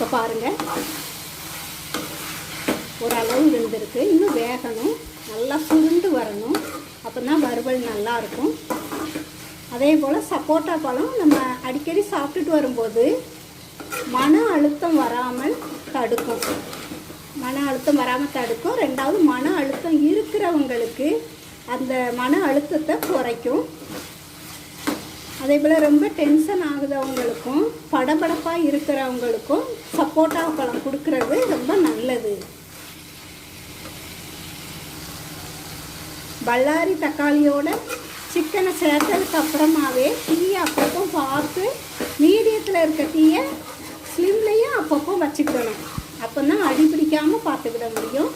இப்போ பாருங்கள் ஓரளவு வெந்திருக்கு. இன்னும் வேகணும், நல்லா சுருண்டு வரணும், அப்போ தான் வறுவல் நல்லாயிருக்கும். அதே போல் சப்போட்டா பழம் நம்ம அடிக்கடி சாப்பிட்டுட்டு வரும்போது மன அழுத்தம் வராமல் தடுக்கும். ரெண்டாவது மன அழுத்தம் இருக்கிறவங்களுக்கு அந்த மன அழுத்தத்தை குறைக்கும். அதே போல் ரொம்ப டென்ஷன் ஆகுதவங்களுக்கும் படபடப்பாக இருக்கிறவங்களுக்கும் சப்போட்டா பழம் கொடுக்கறது ரொம்ப நல்லது. பல்லாரி தக்காளியோட சிக்கனை சேர்த்ததுக்கு அப்புறமாவே தீயை அப்பப்போ பார்த்து மீடியத்தில் இருக்க தீயை ஸ்லிம்லையும் அப்பப்போ வச்சுக்கிடணும். அப்போ தான் அடி பிடிக்காமல் பார்த்துக்கிட முடியும்.